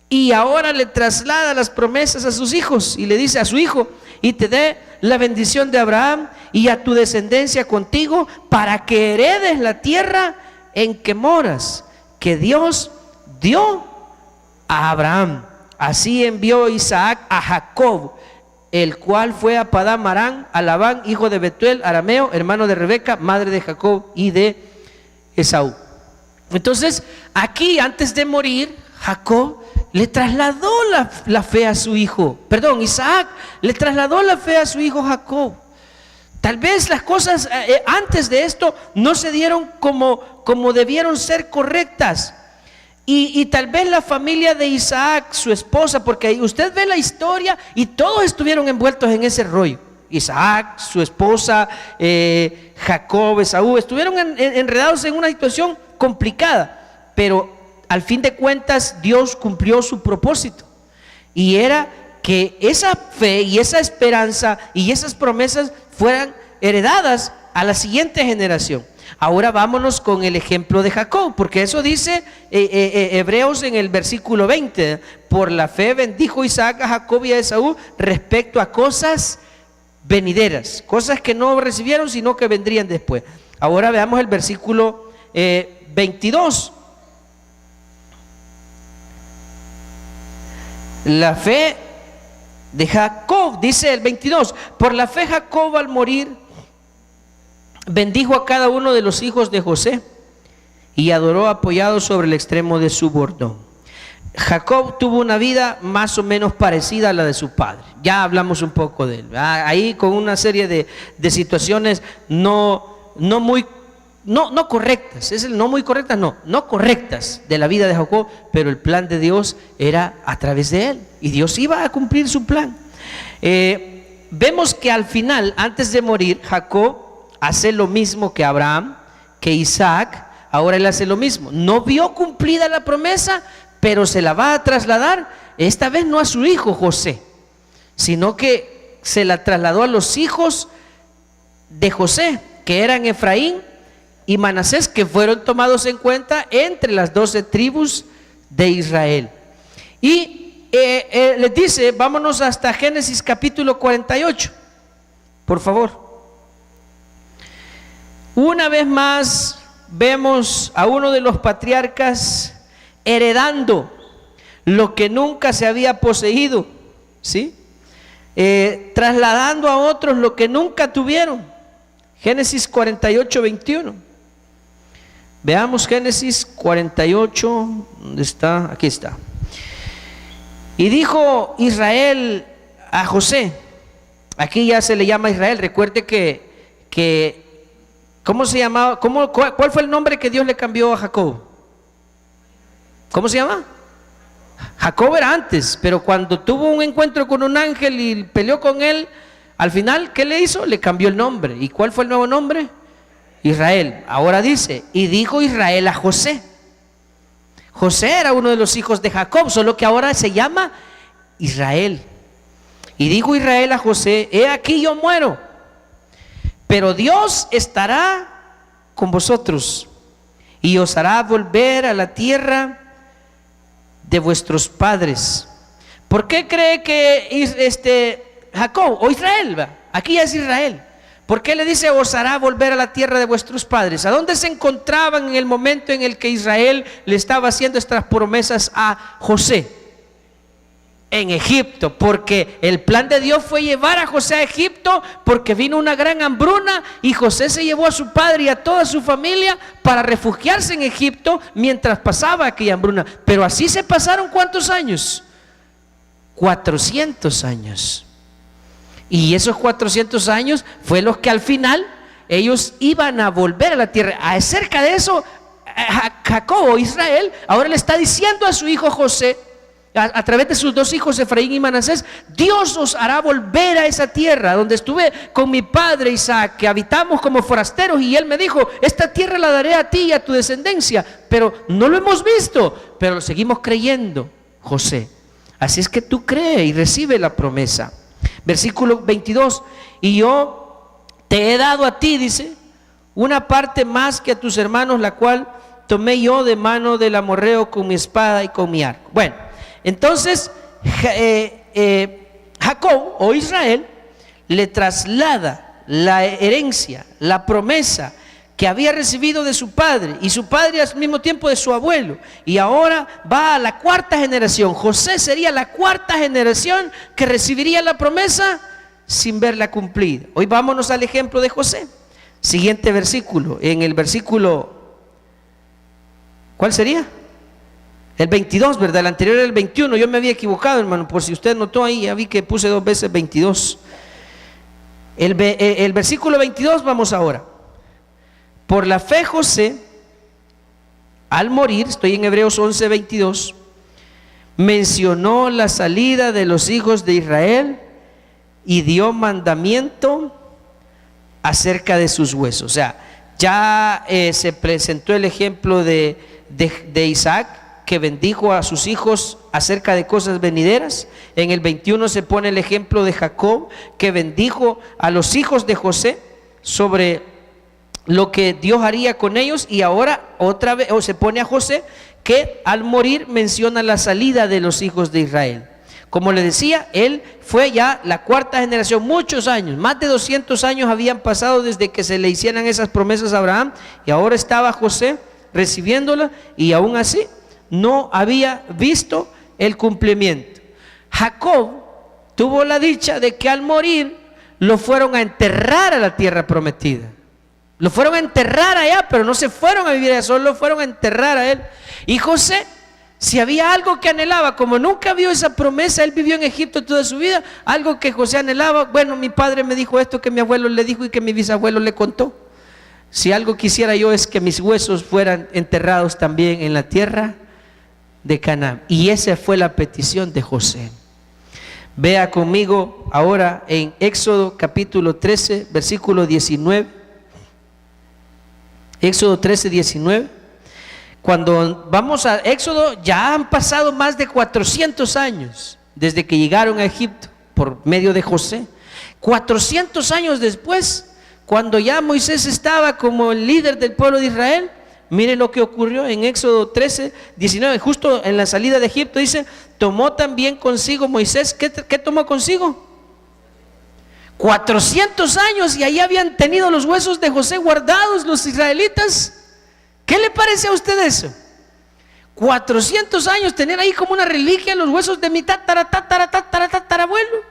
y ahora le traslada las promesas a sus hijos y le dice a su hijo: y te dé la bendición de Abraham y a tu descendencia contigo, para que heredes la tierra en que moras, que Dios dio a Abraham. Así envió Isaac a Jacob, el cual fue a Padán Aram, a Labán, hijo de Betuel, arameo, hermano de Rebeca, madre de Jacob y de Esaú. Entonces, aquí, antes de morir, Jacob le trasladó la fe a su hijo. Isaac le trasladó la fe a su hijo Jacob. Tal vez las cosas antes de esto no se dieron como debieron ser correctas. Y tal vez la familia de Isaac, su esposa, porque ahí usted ve la historia y todos estuvieron envueltos en ese rollo. Isaac, su esposa, Jacob, Esaú, estuvieron enredados en una situación complicada, pero al fin de cuentas Dios cumplió su propósito, y era que esa fe y esa esperanza y esas promesas fueran heredadas a la siguiente generación. Ahora vámonos con el ejemplo de Jacob, porque eso dice Hebreos en el versículo 20: por la fe bendijo Isaac a Jacob y a Esaú respecto a cosas venideras, cosas que no recibieron sino que vendrían después. Ahora veamos el versículo 22. La fe de Jacob, dice el 22: por la fe Jacob al morir bendijo a cada uno de los hijos de José y adoró apoyado sobre el extremo de su bordón. Jacob tuvo una vida más o menos parecida a la de su padre. Ya hablamos un poco de él. Ahí con una serie de situaciones no correctas. No correctas de la vida de Jacob, pero el plan de Dios era a través de él. Y Dios iba a cumplir su plan. Vemos que al final, antes de morir, Jacob hace lo mismo que Abraham, que Isaac. Ahora él hace lo mismo. No vio cumplida la promesa, pero se la va a trasladar, esta vez no a su hijo José, sino que se la trasladó a los hijos de José, que eran Efraín y Manasés, que fueron tomados en cuenta entre las 12 tribus de Israel. Y les dice, vámonos hasta Génesis capítulo 48, por favor. Una vez más vemos a uno de los patriarcas heredando lo que nunca se había poseído, ¿sí? Trasladando a otros lo que nunca tuvieron. Génesis 48, 21. Veamos Génesis 48, ¿dónde está? Aquí está. Y dijo Israel a José, aquí ya se le llama Israel. Recuerde que ¿cómo se llamaba? ¿Cuál fue el nombre que Dios le cambió a Jacob? ¿Cómo se llama? Jacob era antes, pero cuando tuvo un encuentro con un ángel y peleó con él, al final, ¿qué le hizo? Le cambió el nombre. ¿Y cuál fue el nuevo nombre? Israel. Ahora dice, y dijo Israel a José. José era uno de los hijos de Jacob, solo que ahora se llama Israel. Y dijo Israel a José, he aquí yo muero, pero Dios estará con vosotros y os hará volver a la tierra de vuestros padres. ¿Por qué cree que Jacob o Israel? Aquí ya es Israel. ¿Por qué le dice os hará volver a la tierra de vuestros padres? ¿A dónde se encontraban en el momento en el que Israel le estaba haciendo estas promesas a José? En Egipto, porque el plan de Dios fue llevar a José a Egipto, porque vino una gran hambruna y José se llevó a su padre y a toda su familia para refugiarse en Egipto mientras pasaba aquella hambruna. Pero así se pasaron ¿cuántos años? 400 años. Y esos 400 años fue los que al final ellos iban a volver a la tierra. Acerca de eso, Jacob o Israel ahora le está diciendo a su hijo José, a través de sus dos hijos Efraín y Manasés, Dios os hará volver a esa tierra donde estuve con mi padre Isaac, que habitamos como forasteros, y él me dijo, esta tierra la daré a ti y a tu descendencia, pero no lo hemos visto, pero lo seguimos creyendo, José. Así es que tú cree y recibe la promesa. Versículo 22, y yo te he dado a ti, dice, una parte más que a tus hermanos, la cual tomé yo de mano del amorreo con mi espada y con mi arco. Bueno, entonces Jacob o Israel le traslada la herencia, la promesa que había recibido de su padre, y su padre al mismo tiempo de su abuelo, y ahora va a la cuarta generación. José sería la cuarta generación que recibiría la promesa sin verla cumplida. Hoy vámonos al ejemplo de José. Siguiente versículo, en el versículo, ¿cuál sería? El 22, ¿verdad? El anterior era el 21, yo me había equivocado, hermano, por si usted notó ahí, ya vi que puse 2 veces 22. El versículo 22, vamos ahora. Por la fe José, al morir, estoy en Hebreos 11, 22, mencionó la salida de los hijos de Israel y dio mandamiento acerca de sus huesos. O sea, ya se presentó el ejemplo de Isaac, que bendijo a sus hijos acerca de cosas venideras. En el 21 se pone el ejemplo de Jacob, que bendijo a los hijos de José sobre lo que Dios haría con ellos, y ahora otra vez se pone a José, que al morir menciona la salida de los hijos de Israel. Como le decía, él fue ya la cuarta generación, muchos años, más de 200 años habían pasado desde que se le hicieran esas promesas a Abraham, y ahora estaba José recibiéndola, y aún así no había visto el cumplimiento. Jacob tuvo la dicha de que al morir lo fueron a enterrar a la tierra prometida. Lo fueron a enterrar allá, pero no se fueron a vivir allá, solo fueron a enterrar a él. Y José, si había algo que anhelaba, como nunca vio esa promesa, él vivió en Egipto toda su vida, algo que José anhelaba, bueno, mi padre me dijo esto que mi abuelo le dijo y que mi bisabuelo le contó. Si algo quisiera yo es que mis huesos fueran enterrados también en la tierra de Canaán. Y esa fue la petición de José. Vea conmigo ahora en Éxodo capítulo 13, versículo 19. Éxodo 13, 19. Cuando vamos a Éxodo, ya han pasado más de 400 años desde que llegaron a Egipto por medio de José. 400 años después, cuando ya Moisés estaba como el líder del pueblo de Israel, mire lo que ocurrió en Éxodo 13, 19, justo en la salida de Egipto. Dice, tomó también consigo Moisés, ¿qué tomó consigo? 400 años, y ahí habían tenido los huesos de José guardados los israelitas. ¿Qué le parece a usted eso? 400 años tener ahí como una reliquia los huesos de mi tatarabuelo.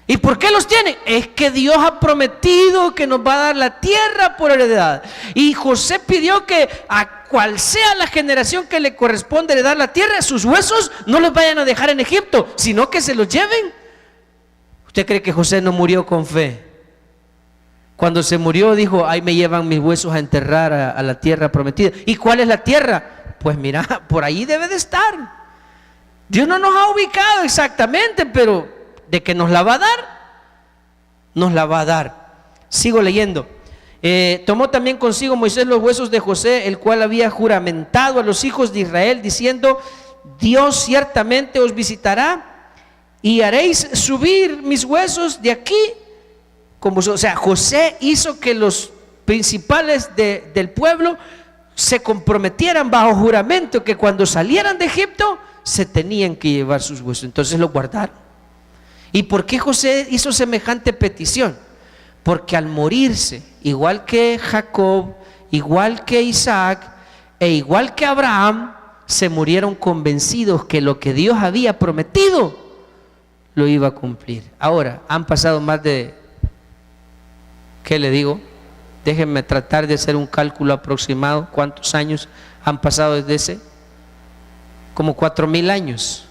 ¿Y por qué los tiene? Es que Dios ha prometido que nos va a dar la tierra por heredad. Y José pidió que a cual sea la generación que le corresponde heredar la tierra, sus huesos no los vayan a dejar en Egipto, sino que se los lleven. ¿Usted cree que José no murió con fe? Cuando se murió dijo, ahí me llevan mis huesos a enterrar a la tierra prometida. ¿Y cuál es la tierra? Pues mira, por ahí debe de estar. Dios no nos ha ubicado exactamente, pero de que nos la va a dar, nos la va a dar. Sigo leyendo. Tomó también consigo Moisés los huesos de José, el cual había juramentado a los hijos de Israel, diciendo, Dios ciertamente os visitará y haréis subir mis huesos de aquí. O sea, José hizo que los principales del pueblo se comprometieran bajo juramento que cuando salieran de Egipto se tenían que llevar sus huesos. Entonces lo guardaron. ¿Y por qué José hizo semejante petición? Porque al morirse, igual que Jacob, igual que Isaac e igual que Abraham, se murieron convencidos que lo que Dios había prometido lo iba a cumplir. Ahora, han pasado más de, ¿qué le digo? Déjenme tratar de hacer un cálculo aproximado. ¿Cuántos años han pasado desde ese? Como 4,000 años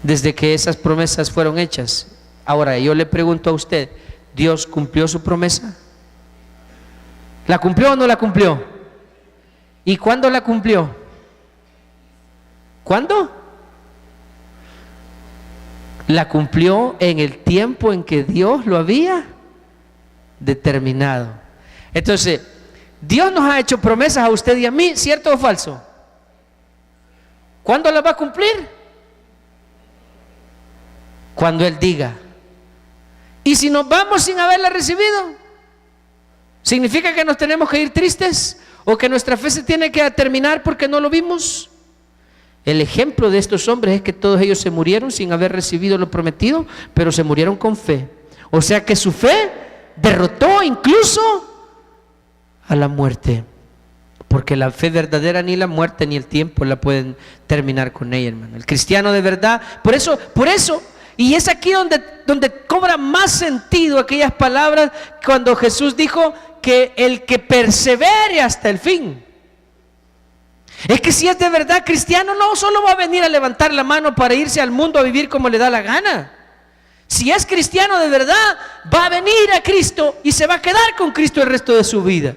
desde que esas promesas fueron hechas. Ahora yo le pregunto a usted, ¿Dios cumplió su promesa? ¿La cumplió o no la cumplió? ¿Y cuándo la cumplió? ¿Cuándo? La cumplió en el tiempo en que Dios lo había determinado. Entonces, Dios nos ha hecho promesas a usted y a mí, ¿cierto o falso? ¿Cuándo las va a cumplir? Cuando Él diga. Y si nos vamos sin haberla recibido, ¿significa que nos tenemos que ir tristes? ¿O que nuestra fe se tiene que terminar porque no lo vimos? El ejemplo de estos hombres es que todos ellos se murieron sin haber recibido lo prometido, pero se murieron con fe. O sea que su fe derrotó incluso a la muerte, porque la fe verdadera ni la muerte ni el tiempo la pueden terminar con ella, hermano. El cristiano de verdad, por eso, y es aquí donde cobra más sentido aquellas palabras cuando Jesús dijo que el que persevere hasta el fin. Es que si es de verdad cristiano, no solo va a venir a levantar la mano para irse al mundo a vivir como le da la gana. Si es cristiano de verdad, va a venir a Cristo y se va a quedar con Cristo el resto de su vida.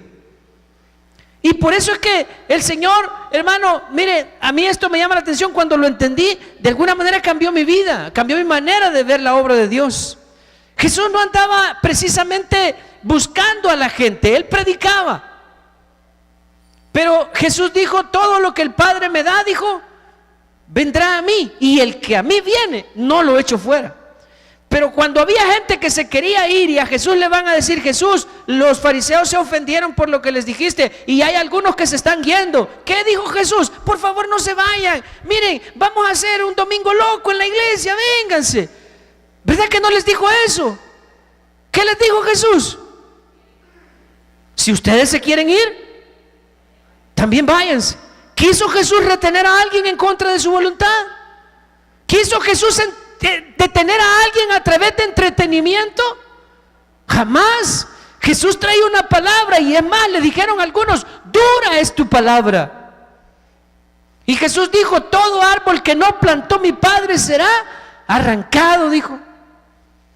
Y por eso es que el Señor, hermano, mire, a mí esto me llama la atención. Cuando lo entendí, de alguna manera cambió mi vida, cambió mi manera de ver la obra de Dios. Jesús no andaba precisamente buscando a la gente, Él predicaba. Pero Jesús dijo, todo lo que el Padre me da, dijo, vendrá a mí, y el que a mí viene, no lo echo fuera. Pero cuando había gente que se quería ir y a Jesús le van a decir, Jesús, los fariseos se ofendieron por lo que les dijiste y hay algunos que se están yendo. ¿Qué dijo Jesús? Por favor, no se vayan. Miren, vamos a hacer un domingo loco en la iglesia, vénganse. ¿Verdad que no les dijo eso? ¿Qué les dijo Jesús? Si ustedes se quieren ir, también váyanse. ¿Quiso Jesús retener a alguien en contra de su voluntad? ¿Quiso Jesús detener a alguien a través de entretenimiento? Jamás. Jesús traía una palabra y es más, le dijeron algunos, dura es tu palabra. Y Jesús dijo, todo árbol que no plantó mi Padre será arrancado, dijo.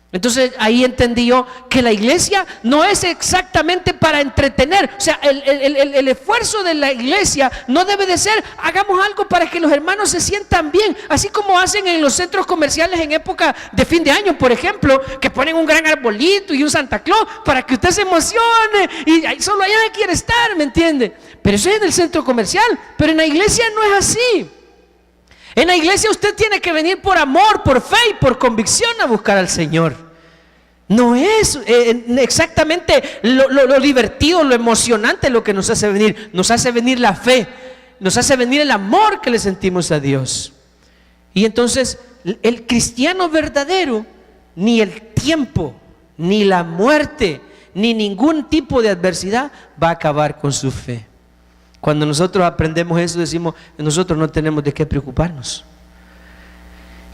Entonces ahí entendí yo que la iglesia no es exactamente para entretener. O sea, el esfuerzo de la iglesia no debe de ser, hagamos algo para que los hermanos se sientan bien, así como hacen en los centros comerciales en época de fin de año, por ejemplo, que ponen un gran arbolito y un Santa Claus para que usted se emocione y solo allá quiere estar, ¿me entiende? Pero eso es en el centro comercial, pero en la iglesia no es así. En la iglesia usted tiene que venir por amor, por fe y por convicción a buscar al Señor. No es exactamente lo divertido, lo emocionante lo que nos hace venir. Nos hace venir la fe, nos hace venir el amor que le sentimos a Dios. Y entonces el cristiano verdadero, ni el tiempo, ni la muerte, ni ningún tipo de adversidad va a acabar con su fe. Cuando nosotros aprendemos eso, decimos, nosotros no tenemos de qué preocuparnos.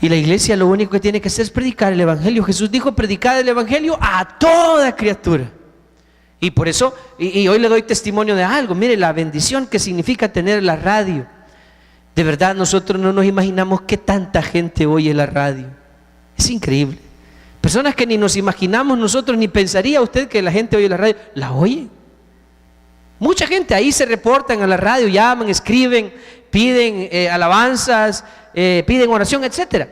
Y la iglesia lo único que tiene que hacer es predicar el evangelio. Jesús dijo, predicad el evangelio a toda criatura. Y por eso, y hoy le doy testimonio de algo. Mire la bendición que significa tener la radio. De verdad nosotros no nos imaginamos que tanta gente oye la radio. Es increíble. Personas que ni nos imaginamos nosotros, ni pensaría usted que la gente oye la radio. La oye. Mucha gente ahí se reportan a la radio, llaman, escriben, piden alabanzas, piden oración, etcétera.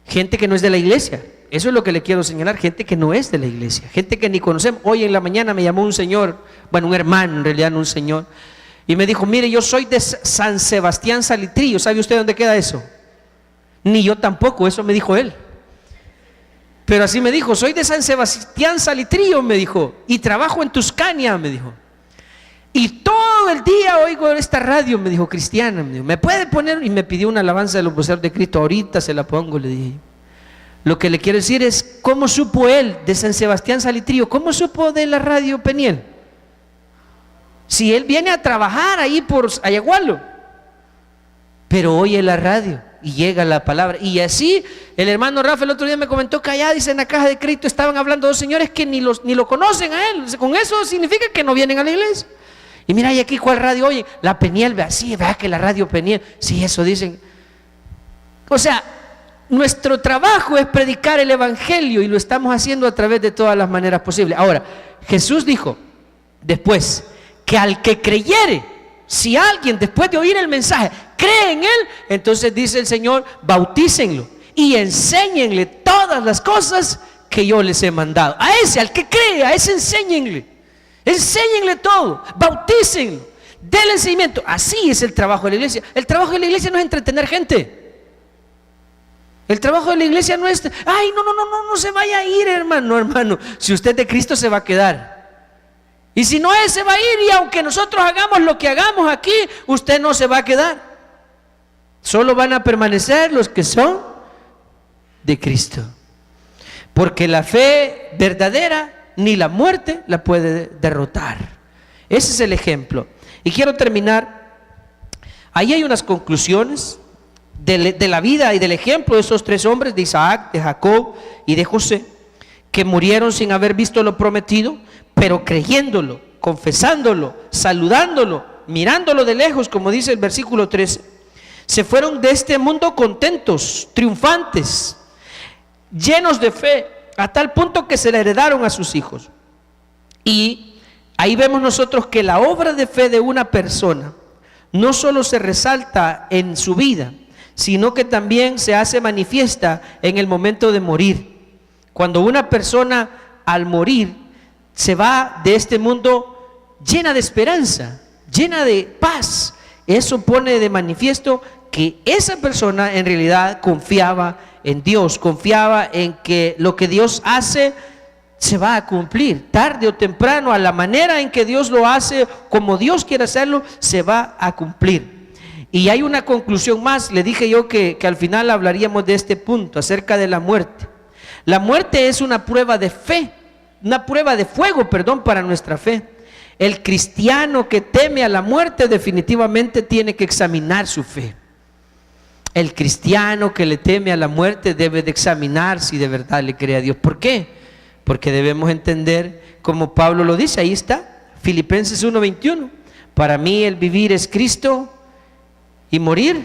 Gente que no es de la iglesia. Eso es lo que le quiero señalar. Gente que no es de la iglesia, gente que ni conocemos. Hoy en la mañana me llamó un señor, bueno, un hermano, en realidad no un señor, y me dijo, mire, yo soy de San Sebastián Salitrillo. ¿Sabe usted dónde queda eso? Ni yo tampoco, eso me dijo él. Pero así me dijo, soy de San Sebastián Salitrillo, me dijo, y trabajo en Tuscania, me dijo. Y todo el día oigo esta radio, me dijo, cristiana, me dijo, ¿me puede poner? Y me pidió una alabanza de los poseedores de Cristo. Ahorita se la pongo, le dije. Lo que le quiero decir es, ¿cómo supo él de San Sebastián Salitrillo? ¿Cómo supo de la radio Peniel? Si él viene a trabajar ahí por Ayagualo, pero oye la radio y llega la palabra. Y así el hermano Rafa el otro día me comentó que allá, dice, en la caja de Cristo estaban hablando dos señores que ni lo conocen a él. Con eso significa que no vienen a la iglesia. Y mira, ¿y aquí cuál radio oye? La Peniel, vea, sí, vea que la radio Peniel, sí, eso dicen. O sea, nuestro trabajo es predicar el evangelio y lo estamos haciendo a través de todas las maneras posibles. Ahora, Jesús dijo después que al que creyere, si alguien después de oír el mensaje cree en él, entonces dice el Señor, bautícenlo y enséñenle todas las cosas que yo les he mandado. A ese, al que cree, a ese enséñenle. Enséñenle todo, bautícenlo, denle seguimiento. Así es el trabajo de la iglesia. El trabajo de la iglesia no es entretener gente. El trabajo de la iglesia no es, ay, no se vaya a ir, hermano. Si usted es de Cristo se va a quedar. Y si no es, se va a ir. Y aunque nosotros hagamos lo que hagamos aquí, usted no se va a quedar. Solo van a permanecer los que son de Cristo. Porque la fe verdadera ni la muerte la puede derrotar. Ese es el ejemplo. Y quiero terminar. Ahí hay unas conclusiones de la vida y del ejemplo de esos tres hombres, de Isaac, de Jacob y de José, que murieron sin haber visto lo prometido, pero creyéndolo, confesándolo, saludándolo, mirándolo de lejos, como dice el versículo 13. Se fueron de este mundo contentos, triunfantes, llenos de fe, a tal punto que se la heredaron a sus hijos. Y ahí vemos nosotros que la obra de fe de una persona no solo se resalta en su vida, sino que también se hace manifiesta en el momento de morir. Cuando una persona al morir se va de este mundo llena de esperanza, llena de paz, eso pone de manifiesto que esa persona en realidad confiaba en Dios, confiaba en que lo que Dios hace se va a cumplir, tarde o temprano, a la manera en que Dios lo hace, como Dios quiere hacerlo, se va a cumplir. Y hay una conclusión más. Le dije yo que al final hablaríamos de este punto, acerca de la muerte. La muerte es una prueba de fe, una prueba de fuego, para nuestra fe. El cristiano que teme a la muerte definitivamente tiene que examinar su fe. El cristiano que le teme a la muerte debe de examinar si de verdad le cree a Dios. ¿Por qué? porque debemos entender como Pablo lo dice, ahí está, Filipenses 1:21. Para mí el vivir es Cristo y morir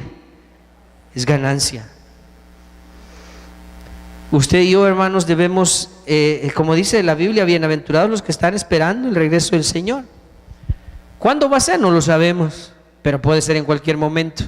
es ganancia. Usted y yo, hermanos, debemos, como dice la Biblia, bienaventurados los que están esperando el regreso del Señor. ¿Cuándo va a ser? No lo sabemos, pero puede ser en cualquier momento.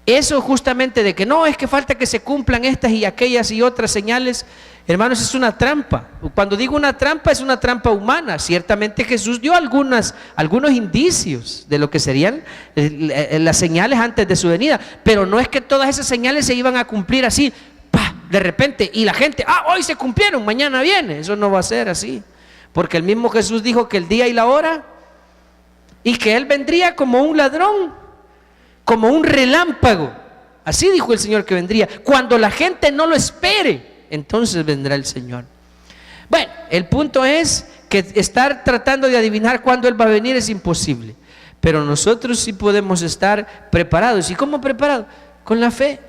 Eso justamente de que no, es que falta que se cumplan estas y aquellas y otras señales, hermanos, es una trampa. Cuando digo una trampa, es una trampa humana. Ciertamente Jesús dio algunos indicios de lo que serían las señales antes de su venida, pero no es que todas esas señales se iban a cumplir así, de repente, y la gente, hoy se cumplieron, mañana viene. Eso no va a ser así, porque el mismo Jesús dijo que el día y la hora, y que Él vendría como un ladrón, como un relámpago. Así dijo el Señor que vendría. Cuando la gente no lo espere, entonces vendrá el Señor. Bueno, el punto es que estar tratando de adivinar cuándo Él va a venir es imposible, pero nosotros sí podemos estar preparados. ¿Y cómo preparados? Con la fe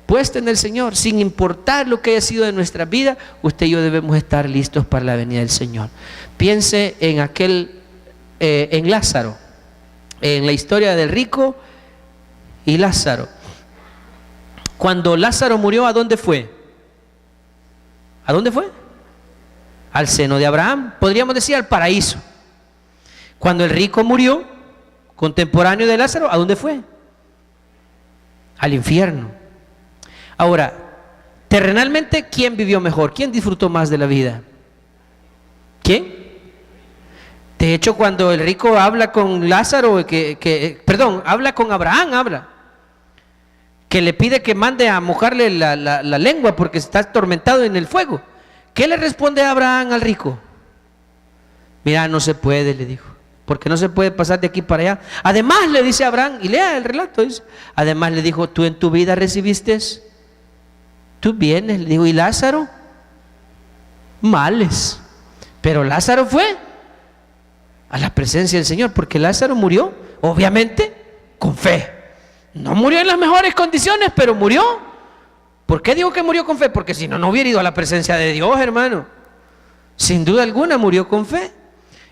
puesta en el Señor. Sin importar lo que haya sido de nuestra vida, usted y yo debemos estar listos para la venida del Señor. Piense en en Lázaro, en la historia del rico y Lázaro. Cuando Lázaro murió, ¿a dónde fue? ¿A dónde fue? Al seno de Abraham, podríamos decir al paraíso. Cuando el rico murió, contemporáneo de Lázaro, ¿a dónde fue? Al infierno. Ahora, terrenalmente, ¿quién vivió mejor? ¿Quién disfrutó más de la vida? ¿Quién? De hecho, cuando el rico habla con Lázaro, habla con Abraham, que le pide que mande a mojarle la lengua porque está atormentado en el fuego. ¿Qué le responde Abraham al rico? Mira, no se puede, le dijo, porque no se puede pasar de aquí para allá. Además, le dice Abraham, y lea el relato, dice, además le dijo, tú en tu vida recibiste tus bienes, le dijo, y Lázaro, males. Pero Lázaro fue a la presencia del Señor, porque Lázaro murió, obviamente, con fe. No murió en las mejores condiciones, pero murió. ¿Por qué digo que murió con fe? Porque si no, no hubiera ido a la presencia de Dios, hermano. Sin duda alguna murió con fe.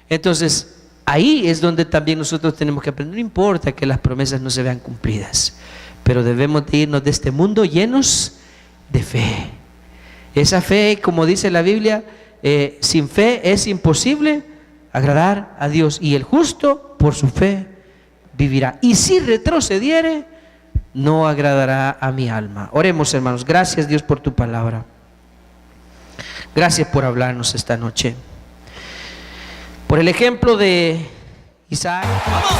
Entonces, ahí es donde también nosotros tenemos que aprender. No importa que las promesas no se vean cumplidas, pero debemos de irnos de este mundo llenos de fe. Esa fe, como dice la Biblia, sin fe es imposible agradar a Dios, y el justo por su fe vivirá, y si retrocediere no agradará a mi alma. Oremos, hermanos. Gracias, Dios, por tu palabra. Gracias por hablarnos esta noche, por el ejemplo de Isaac. ¡Vamos!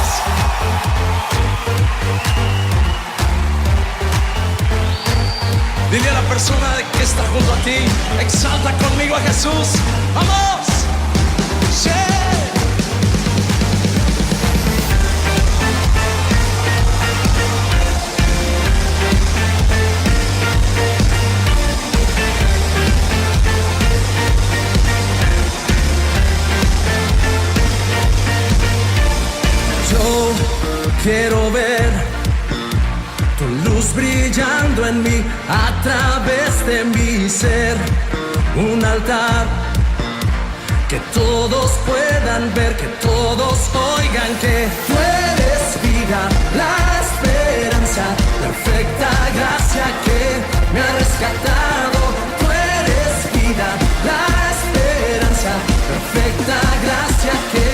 Dile a la persona que está junto a ti, exalta conmigo a Jesús. ¡Vamos! ¡Sí! Yo quiero ver tu luz brillando en mí, a través de mi ser, un altar que todos puedan ver, que todos oigan que tú eres vida, la esperanza, perfecta gracia que me ha rescatado. Tú eres vida, la esperanza, perfecta gracia que